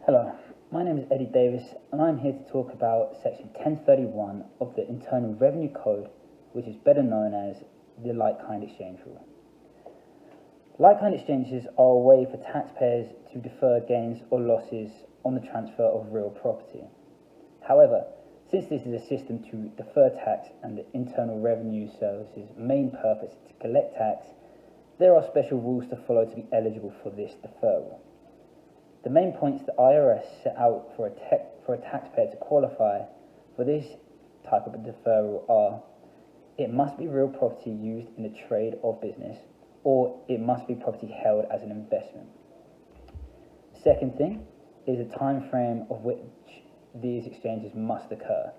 Hello, my name is Eddie Davis and I'm here to talk about section 1031 of the Internal Revenue Code, which is better known as the like-kind exchange rule. Like-kind exchanges are a way for taxpayers to defer gains or losses on the transfer of real property. However, since this is a system to defer tax and the Internal Revenue Service's main purpose is to collect tax, there are special rules to follow to be eligible for this deferral. The main points the IRS set out for a taxpayer to qualify for this type of a deferral are: it must be real property used in the trade or business, or it must be property held as an investment. Second thing is a time frame of which these exchanges must occur.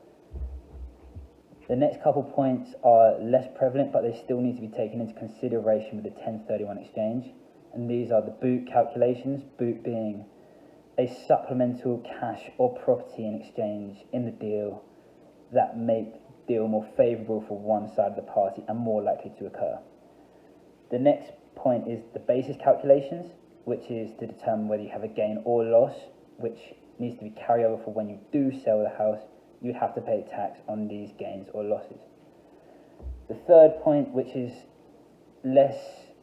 The next couple points are less prevalent, but they still need to be taken into consideration with the 1031 exchange, and these are the boot calculations, boot being a supplemental cash or property in exchange in the deal that make the deal more favourable for one side of the party and more likely to occur. The next point is the basis calculations, which is to determine whether you have a gain or loss, which needs to be carried over for when you do sell the house. You have to pay tax on these gains or losses. The third point, which is less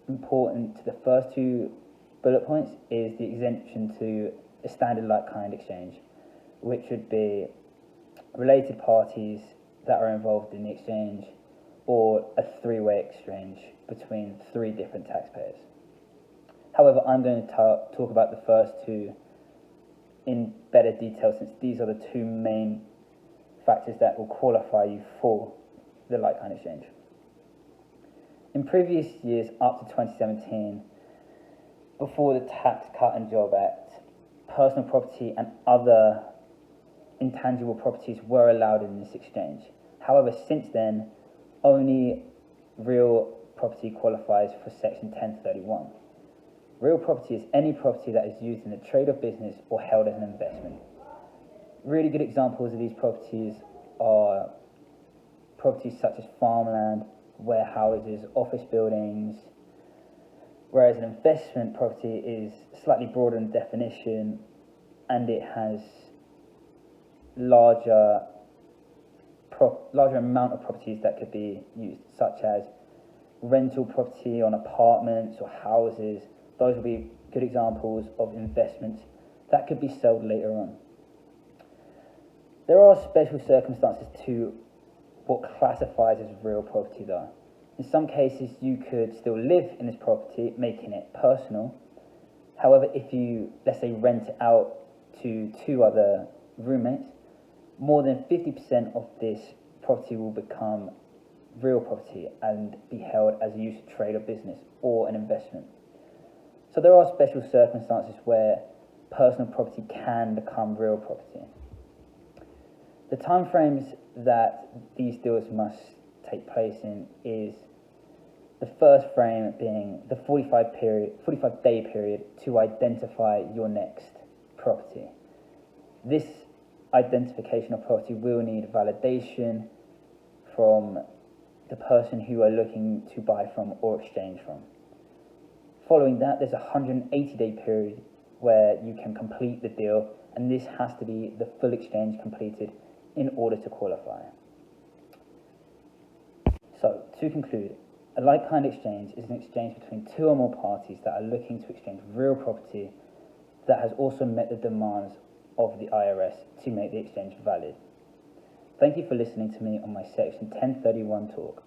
important to the first two bullet points, is the exemption to a standard like-kind exchange, which would be related parties that are involved in the exchange, or a three-way exchange between three different taxpayers. However, I'm going to talk about the first two in better detail, since these are the two main factors that will qualify you for the like-kind exchange. In previous years, up to 2017, before the Tax Cut and Job Act, personal property and other intangible properties were allowed in this exchange. However, since then, only real property qualifies for section 1031. Real property is any property that is used in the trade or business or held as an investment. Really good examples of these properties are properties such as farmland, warehouses, office buildings, whereas an investment property is slightly broader in definition and it has larger amount of properties that could be used, such as rental property on apartments or houses. Those would be good examples of investments that could be sold later on. There are special circumstances to what classifies as real property though. In some cases, you could still live in this property, making it personal. However, if you, let's say, rent it out to two other roommates, more than 50% of this property will become real property and be held as a use of trade or business or an investment. So there are special circumstances where personal property can become real property. The timeframes that these deals must take place in is the first frame being the 45-day period to identify your next property. This identification of property will need validation from the person who you are looking to buy from or exchange from. Following that, there's a 180-day period where you can complete the deal, and this has to be the full exchange completed in order to qualify. So, to conclude, a like-kind exchange is an exchange between two or more parties that are looking to exchange real property that has also met the demands of the IRS to make the exchange valid. Thank you for listening to me on my section 1031 talk.